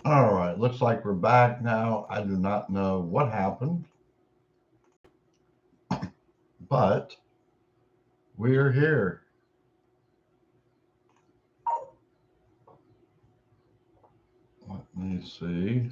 All right, looks like we're back now. I do not know what happened, but we're here. Let me see.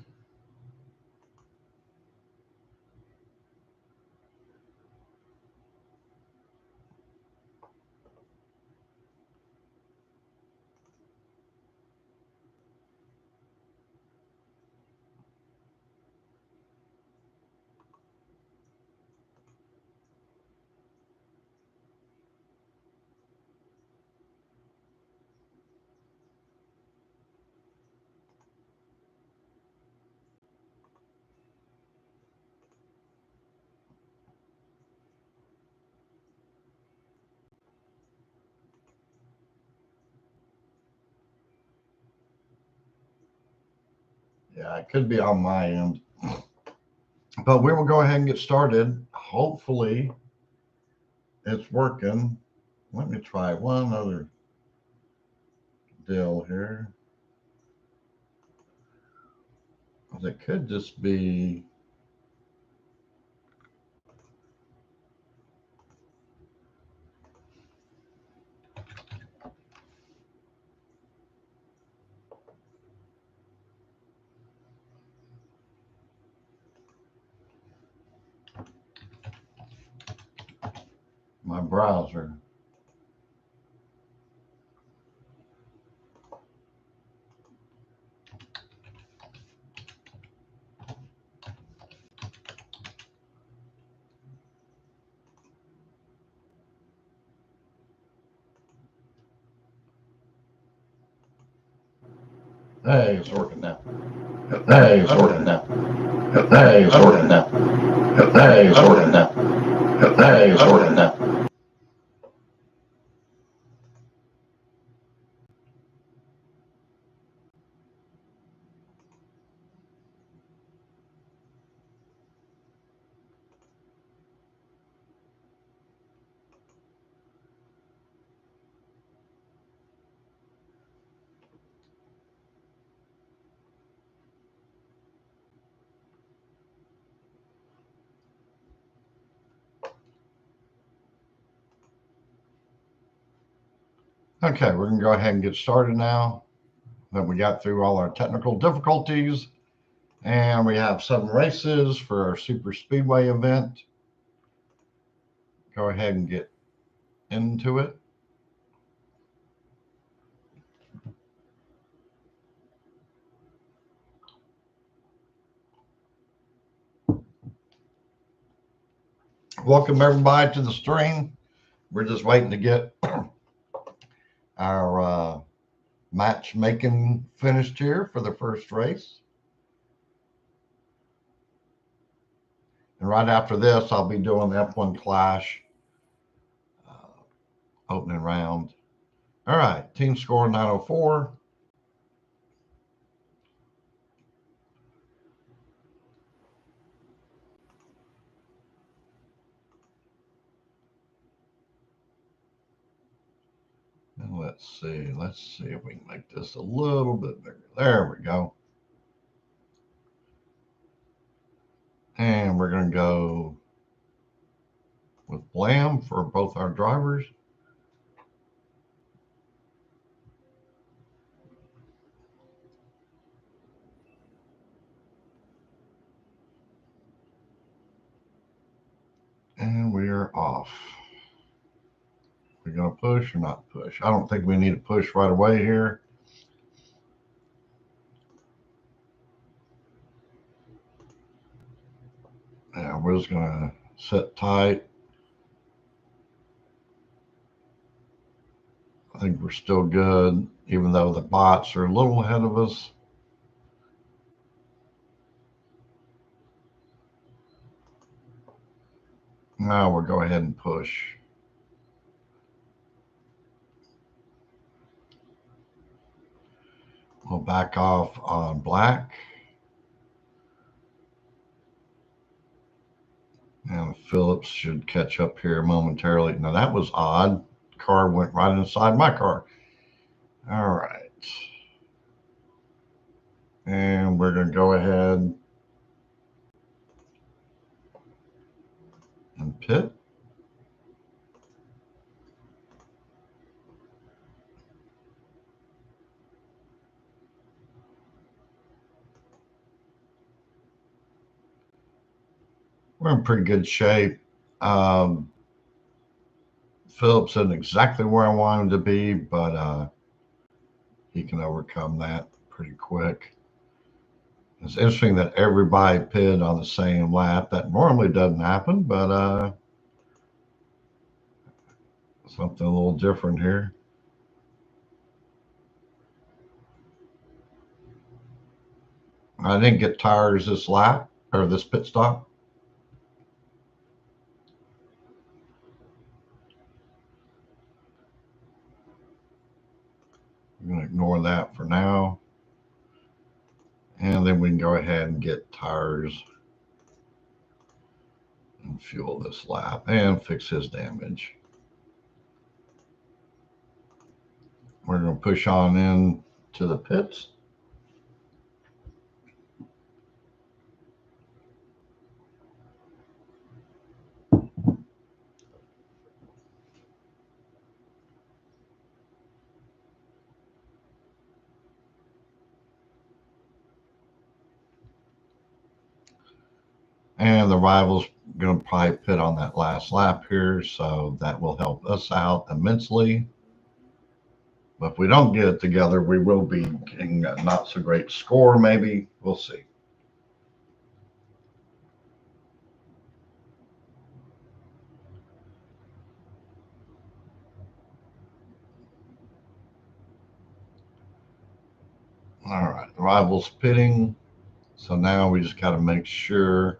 Yeah, it could be on my end, but we will go ahead and get started. Hopefully, it's working. Let me try one other deal here. It could just be. My browser. Hey, it's working now. Hey, it's working now. Hey, it's working now. Hey, it's working now. Hey, it's working now. Okay, we're going to go ahead and get started now that we got through all our technical difficulties. And we have 7 races for our Super Speedway event. Go ahead and get into it. Welcome everybody to the stream. We're just waiting to get our matchmaking finished here for the first race. And right after this, I'll be doing the F1 Clash opening round. All right, team score 904. And let's see if we can make this a little bit bigger. There we go. And we're going to go with Blam for both our drivers. And we are off. We're going to push or not push? I don't think we need to push right away here. Yeah, we're just going to sit tight. I think we're still good, even though the bots are a little ahead of us. Now we'll go ahead and push. We'll back off on black. And Phillips should catch up here momentarily. Now that was odd. Car went right inside my car. All right. And we're going to go ahead and pit. We're in pretty good shape. Phillips isn't exactly where I want him to be, but he can overcome that pretty quick. It's interesting that everybody pitted on the same lap. That normally doesn't happen, but something a little different here. I didn't get tires this lap or this pit stop. I'm going to ignore that for now. And then we can go ahead and get tires and fuel this lap and fix his damage. We're going to push on in to the pits. And the rival's going to probably pit on that last lap here, so that will help us out immensely. But if we don't get it together, we will be getting a not so great score, maybe. We'll see. All right, the rival's pitting. So now we just got to make sure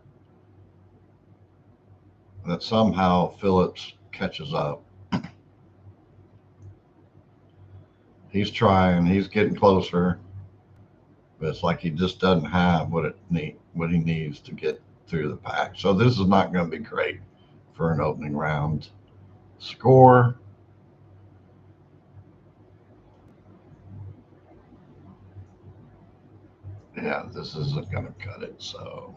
that somehow Phillips catches up. He's trying, he's getting closer, but it's like he just doesn't have what he needs to get through the pack. So this is not going to be great for an opening round score. Yeah, this isn't going to cut it. So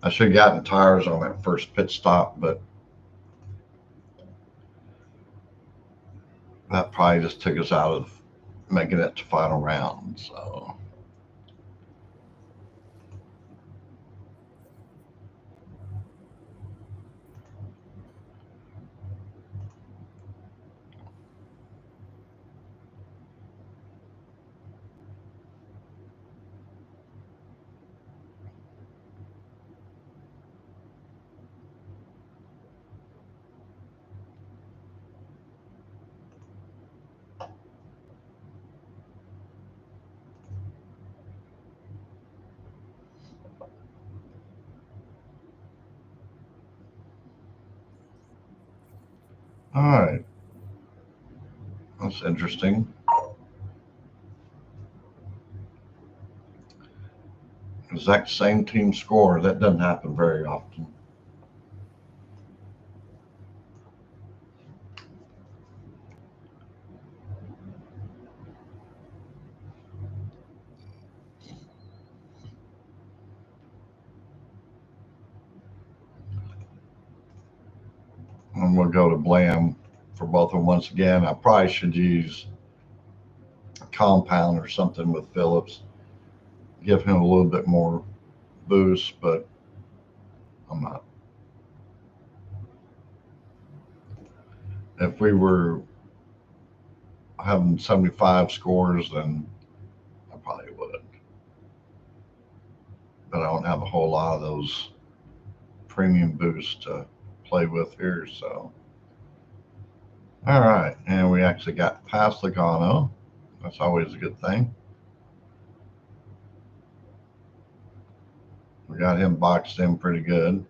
I should have gotten tires on that first pit stop, but that probably just took us out of making it to final round. So all right, that's interesting. Exact same team score. That doesn't happen very often. And we'll go to Blam for both of them once again. I probably should use a compound or something with Phillips, give him a little bit more boost, but I'm not. If we were having 75 scores, then I probably would. But I don't have a whole lot of those premium boosts to play with here. So, all right. And we actually got past Logano. That's always a good thing. We got him boxed in pretty good.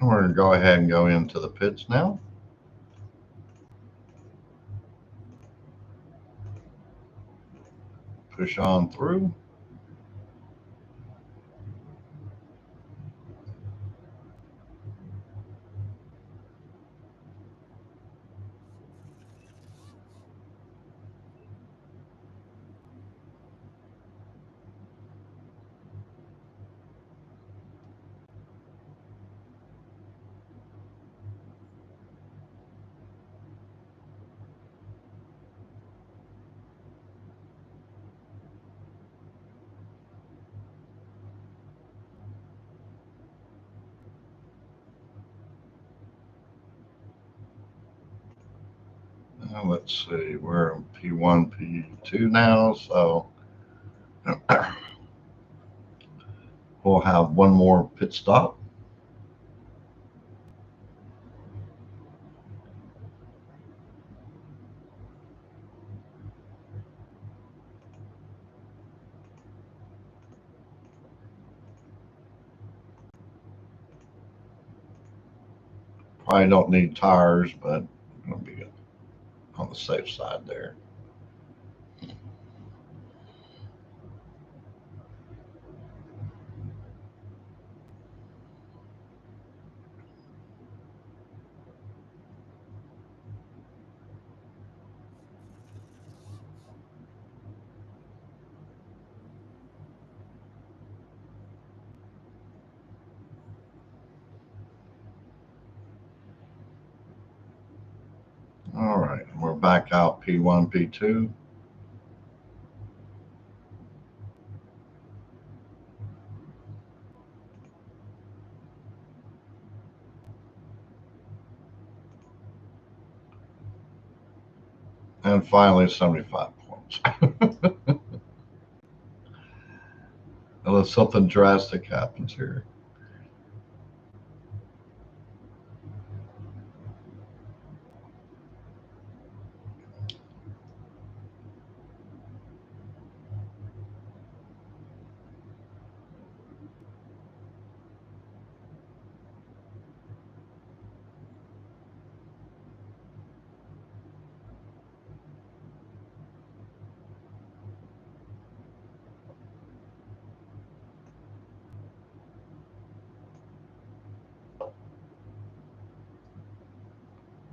We're going to go ahead and go into the pits now. Push on through. Let's see, we're in P1, P2 now, so we'll have one more pit stop. Probably don't need tires, but it'll be on the safe side there. All right, we're back out P1, P2. And finally, 75 points. Unless something drastic happens here.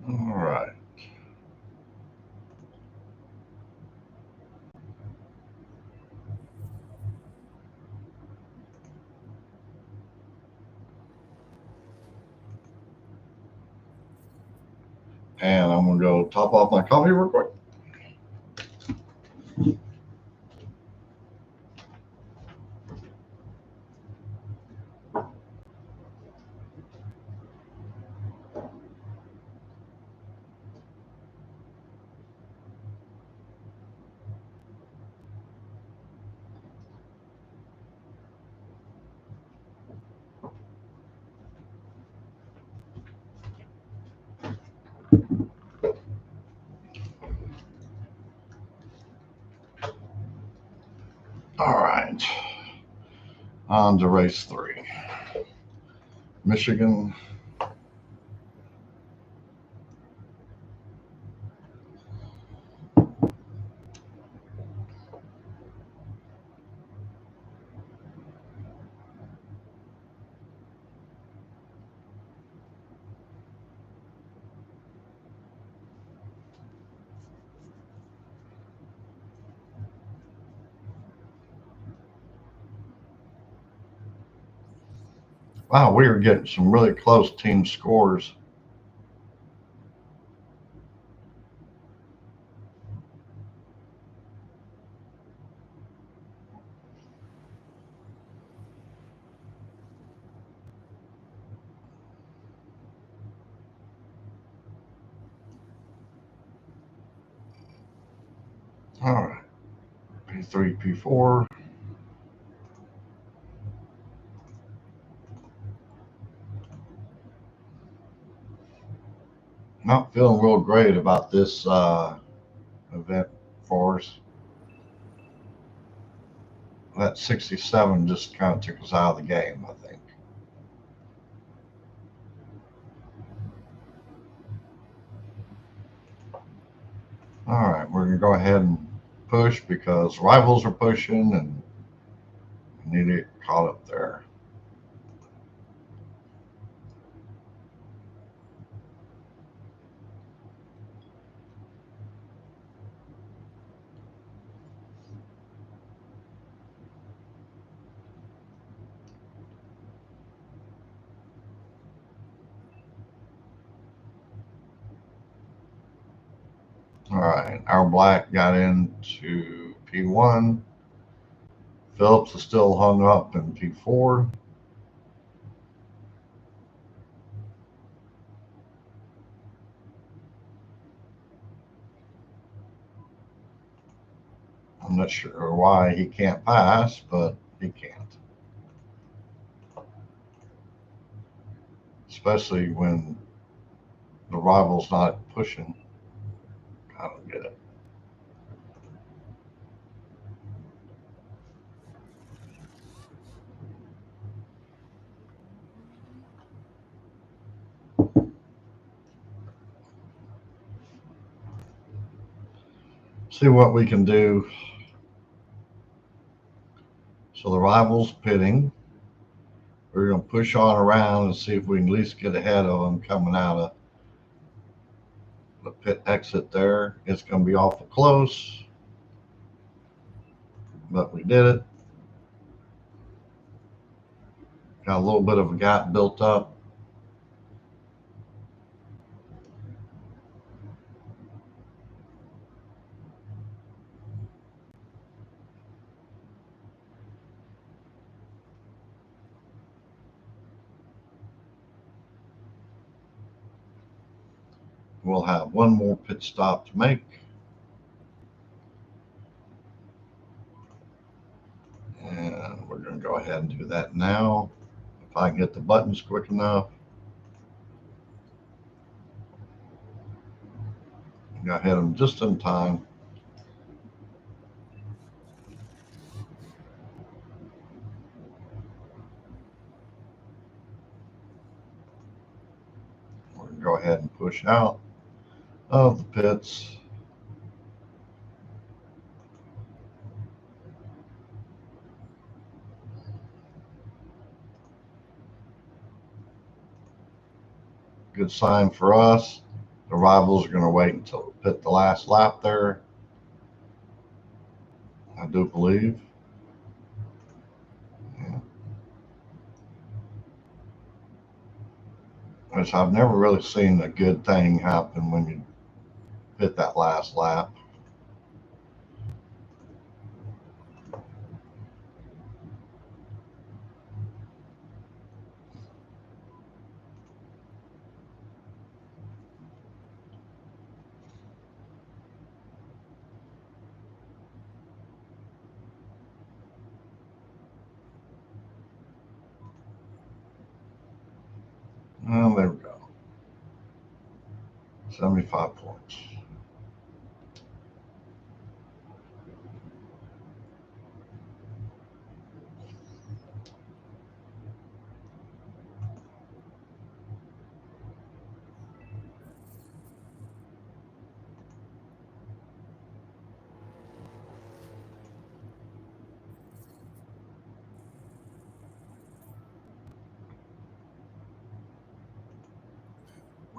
All right. And I'm going to go top off my coffee real quick. All right. On to race 3. Michigan. Wow, we were getting some really close team scores. All right. P3, P4. Not feeling real great about this event for us. That 67 just kind of took us out of the game, I think. we're going to go ahead and push because rivals are pushing and we need to get caught up there. All right, our black got into P1. Phillips is still hung up in P4. I'm not sure why he can't pass, but he can't. Especially when the rival's not pushing. I don't get it. See what we can do. So the rival's pitting. We're going to push on around and see if we can at least get ahead of them coming out of the pit exit there. It's going to be awful close, but we did it. Got a little bit of a gap built up. We'll have one more pit stop to make. And we're going to go ahead and do that now. If I can get the buttons quick enough. I hit them just in time. We're going to go ahead and push out of the pits. Good sign for us. The rivals are going to wait until we pit the last lap there, I do believe. Yeah. Which I've never really seen a good thing happen when you pit that last lap. Well, there we go. 75 points.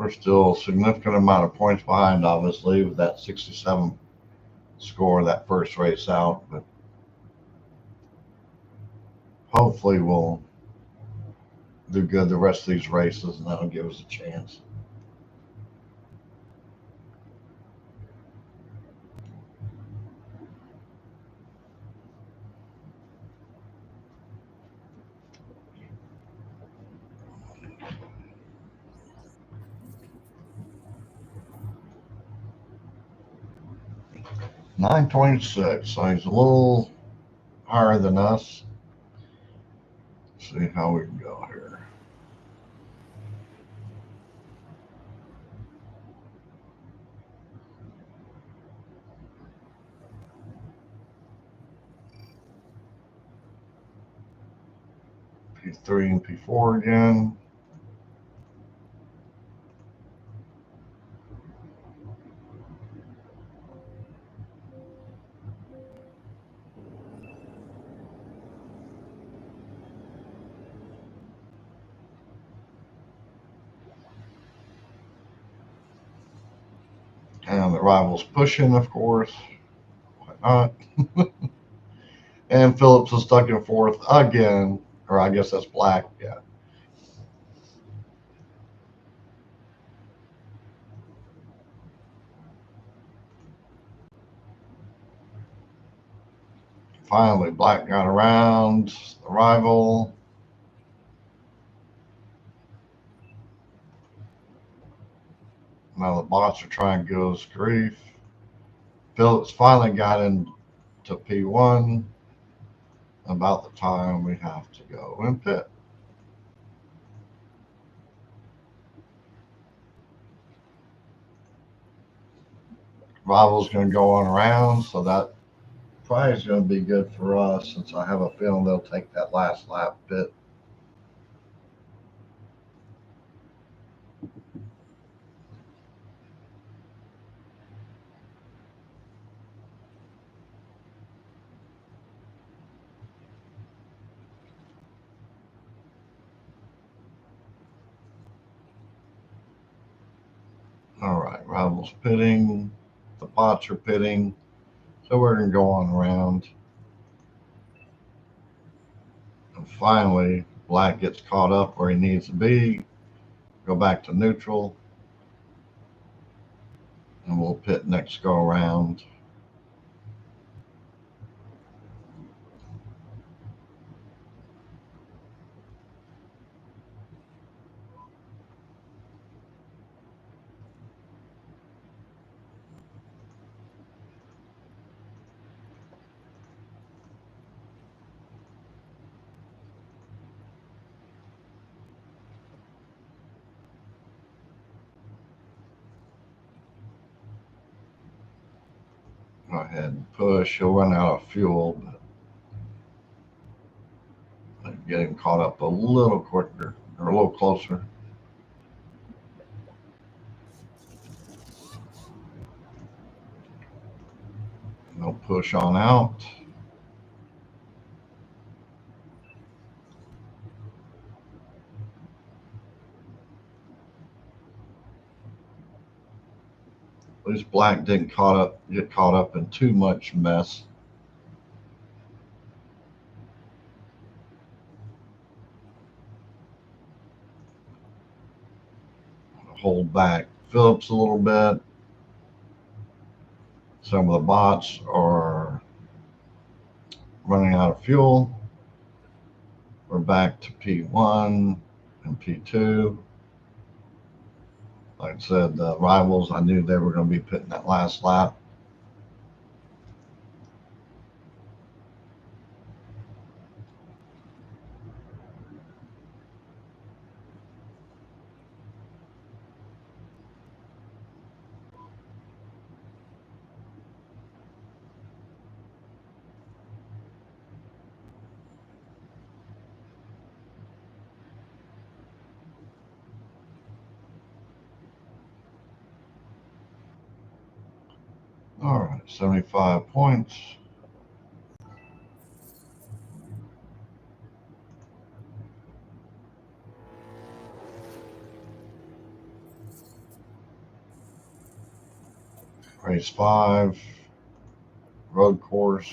We're still a significant amount of points behind, obviously, with that 67 score that first race out, but hopefully we'll do good the rest of these races and that'll give us a chance. $926, so he's a little higher than us. See how we can go here. P3 and P4 again. And the rival's pushing, of course. Why not? And Phillips is stuck in fourth again. Or I guess that's black. Yeah. Finally, black got around the rival. Now the bots are trying to give us grief. Phillips finally got into P1 about the time we have to go and pit. Rival's going to go on around, so that probably is going to be good for us since I have a feeling they'll take that last lap pit. All right, Rival's pitting. The bots are pitting. So we're going to go on around. And finally, black gets caught up where he needs to be. Go back to neutral. And we'll pit next go around. Go ahead and push. He'll run out of fuel, but get him caught up a little quicker or a little closer. They'll push on out. At least black didn't get caught up in too much mess. Hold back Phillips a little bit. Some of the bots are running out of fuel. We're back to P1 and P2. Like I said, the rivals, I knew they were going to be pitting that last lap. All right, 75 points. Race 5, road course.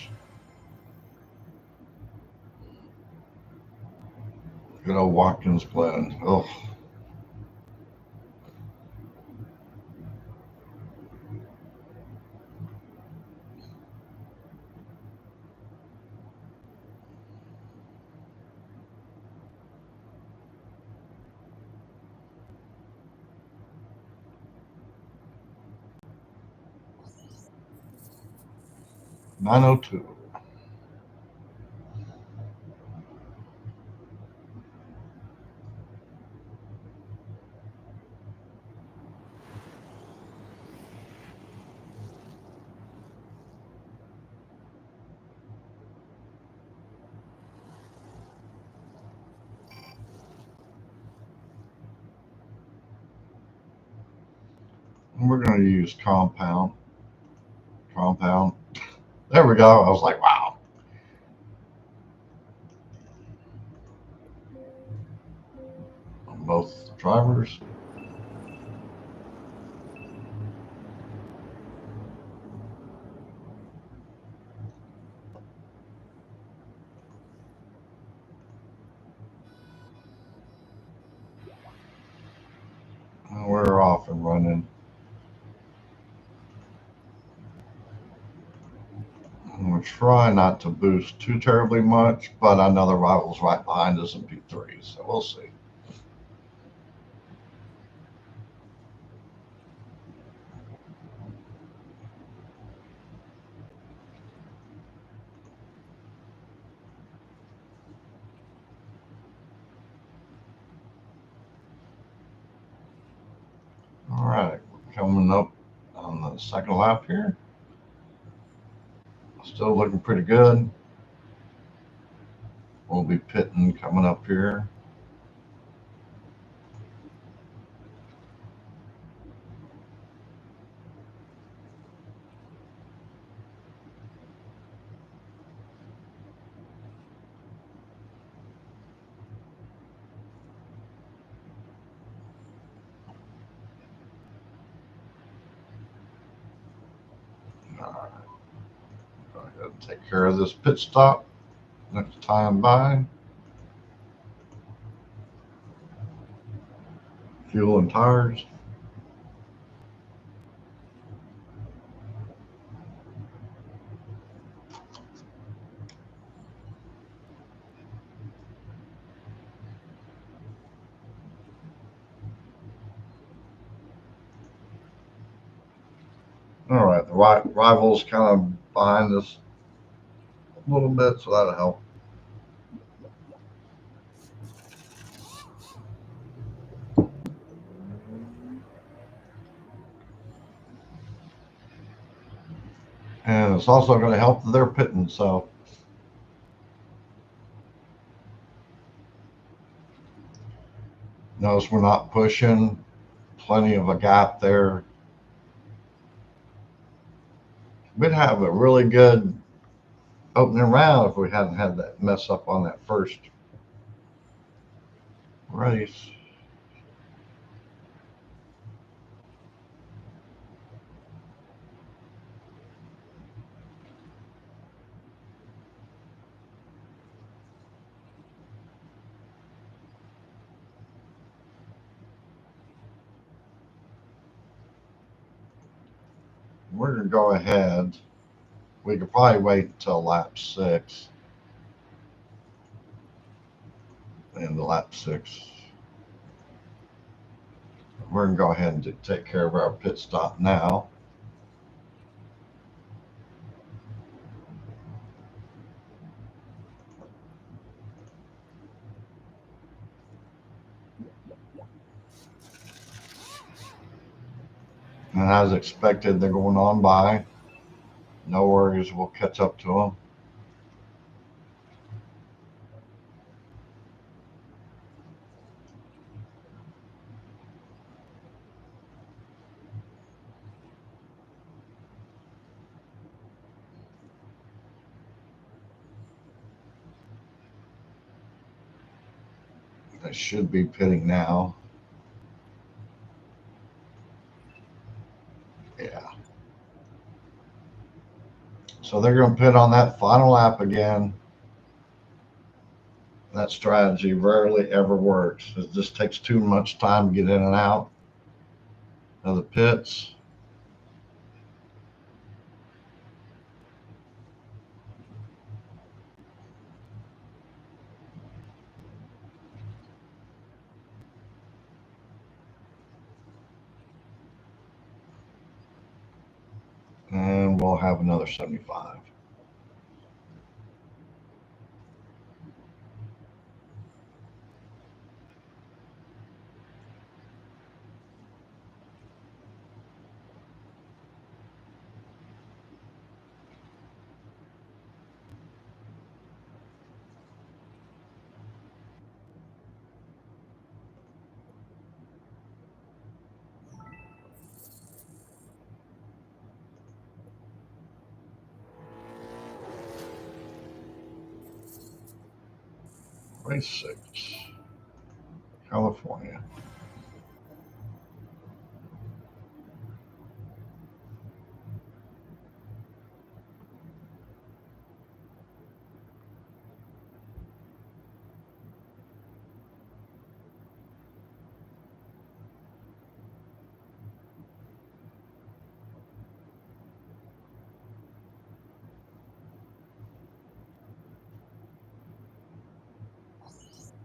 Good old Watkins Glen. Oh, .902. And we're going to use compound. There we go. I was like, wow. Both drivers. going to try not to boost too terribly much, but I know the rival's right behind us in P3, so we'll see. All right, coming up on the second lap here. Still looking pretty good. We'll be pitting coming up here. All right, go ahead and take care of this pit stop next time by. Fuel and tires. All right, the rival's kind of behind us a little bit, so that'll help. And it's also going to help that they're pitting, so. Notice we're not pushing. Plenty of a gap there. We'd have a really good opening round if we hadn't had that mess up on that first race. We're going to go ahead. We could probably wait until lap 6. And the lap 6. We're going to go ahead and take care of our pit stop now. And as expected, they're going on by. No worries, we'll catch up to them. They should be pitting now. Yeah. So they're going to pit on that final lap again. That strategy rarely ever works. It just takes too much time to get in and out of the pits. And we'll have another 75. Race 6, California.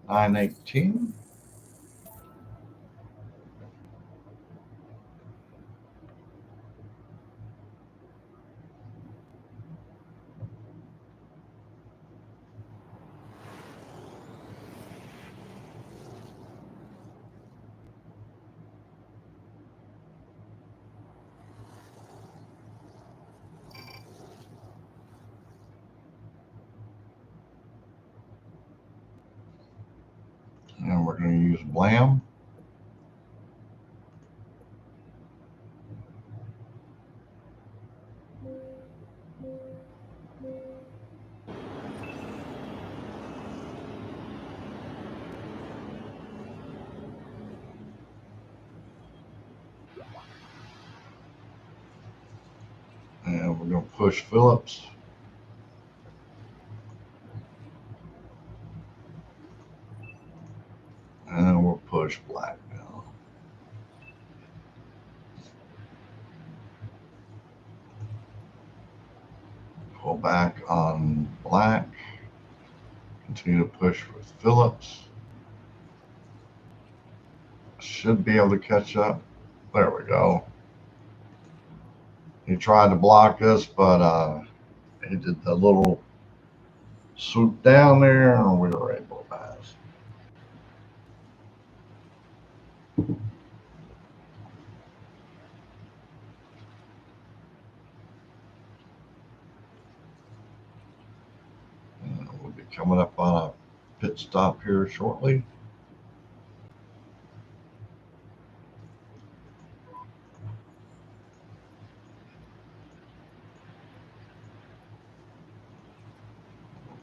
9:18. And we're going to use Blam. And we're going to push Phillips. And we'll push Black now. Pull back on Black. Continue to push with Phillips. Should be able to catch up. There we go. He tried to block us, but he did the little swoop down there, and we were able to pass. And we'll be coming up on a pit stop here shortly.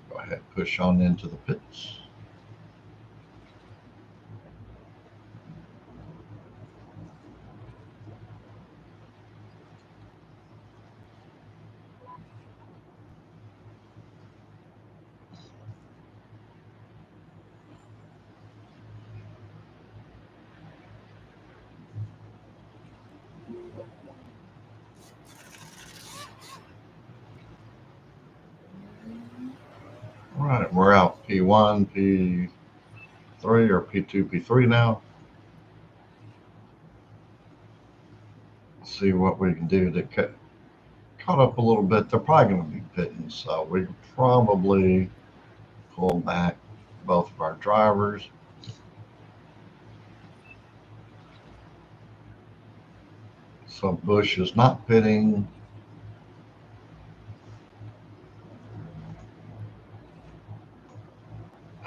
Go ahead, push on into the pits. All right, we're out P1, P3, or P2, P3 now. Let's see what we can do to cut up a little bit. They're probably going to be pitting, so we can probably pull back both of our drivers. So Bush is not pitting.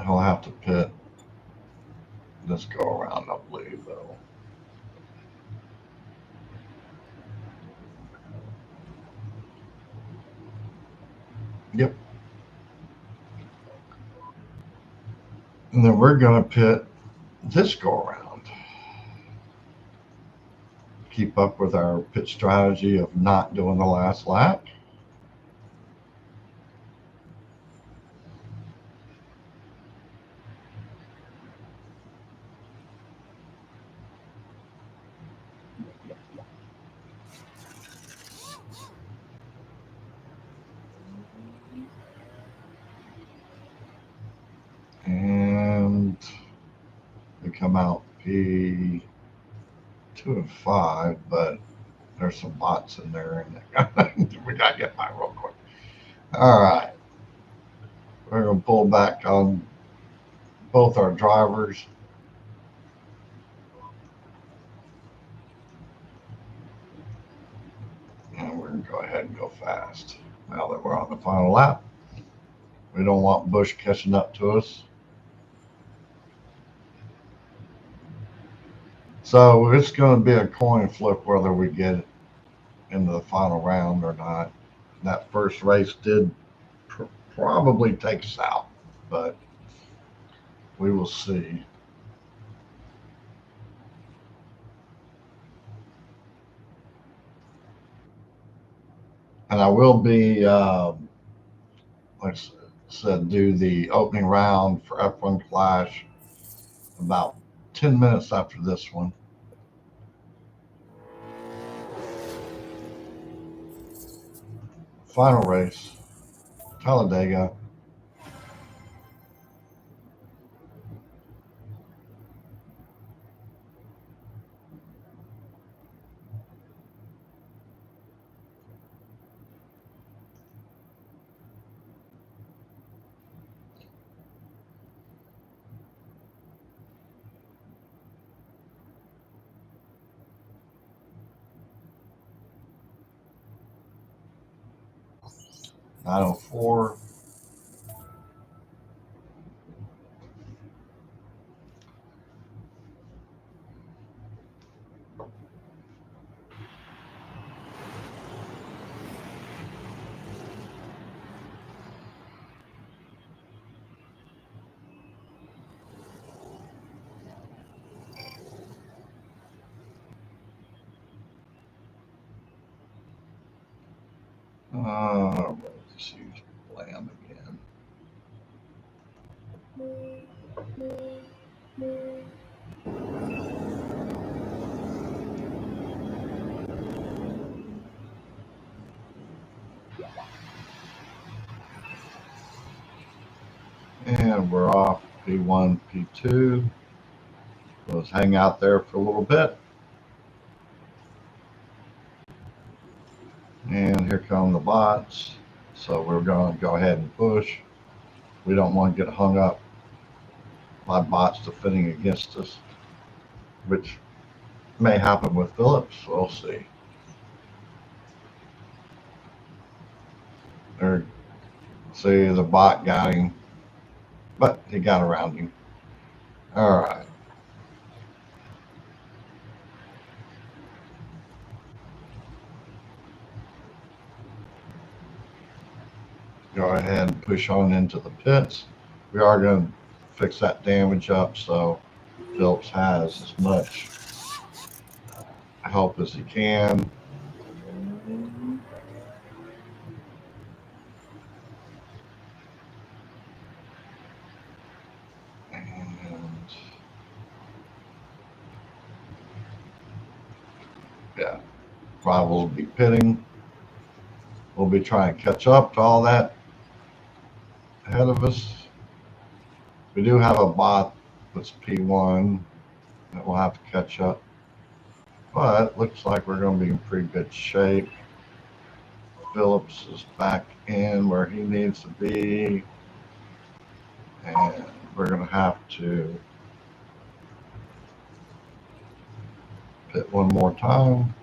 He'll have to pit this go around, I believe, though. Yep. And then we're going to pit this go around. Keep up with our pit strategy of not doing the last lap. And we come out P2 and 5, but there's some bots in there, and we got to get by real quick. All right. We're going to pull back on both our drivers. And we're going to go ahead and go fast. Now that we're on the final lap, we don't want Bush catching up to us. So it's going to be a coin flip whether we get into the final round or not. That first race did probably take us out, but we will see. And I will be, like I said, do the opening round for F1 Clash about 10 minutes after this one. Final race, Talladega. 904. Let's use Blam again. And we're off P1, P2. Let's hang out there for a little bit. And here come the bots. So we're going to go ahead and push. We don't want to get hung up by bots defending against us, which may happen with Phillips. We'll see. There, see, the bot got him, but he got around him. All right. Go ahead and push on into the pits. We are going to fix that damage up so Phillips has as much help as he can. And yeah, Rivals will be pitting. We'll be trying to catch up to all that ahead of us. We do have a bot that's P1 that we'll have to catch up. But it looks like we're going to be in pretty good shape. Phillips is back in where he needs to be. And we're going to have to pit one more time.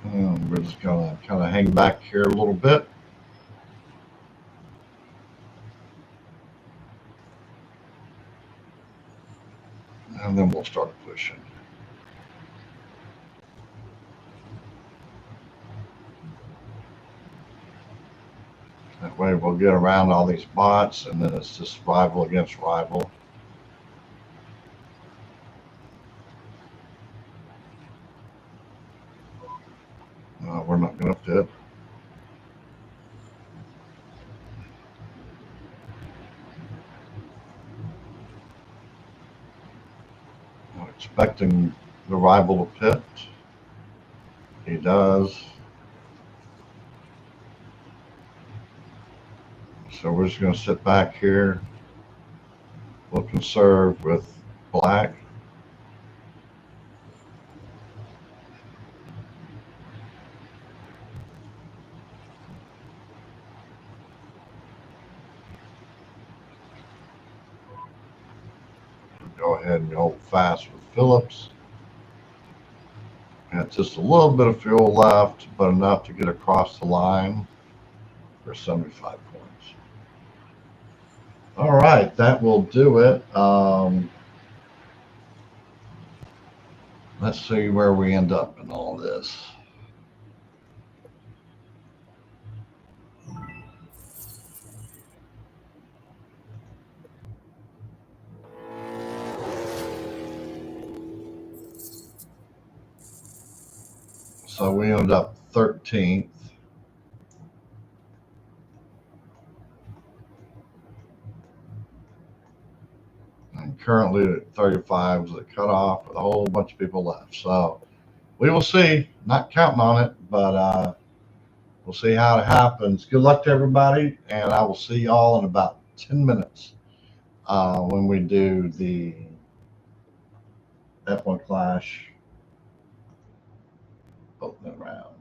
And we're just going to kind of hang back here a little bit. And then we'll start pushing. That way we'll get around all these bots, and then it's just rival against rival. We're not going to pit. I'm expecting the rival to pit. He does. So we're just going to sit back here. We'll conserve with black. Go ahead and hold fast with Phillips. Got just a little bit of fuel left, but enough to get across the line for 75 points. All right, that will do it. Let's see where we end up in all this. So we ended up 13th. And currently at 35 is the cutoff with a whole bunch of people left. So we will see. Not counting on it, but we'll see how it happens. Good luck to everybody, and I will see y'all in about 10 minutes when we do the F1 Clash open it around.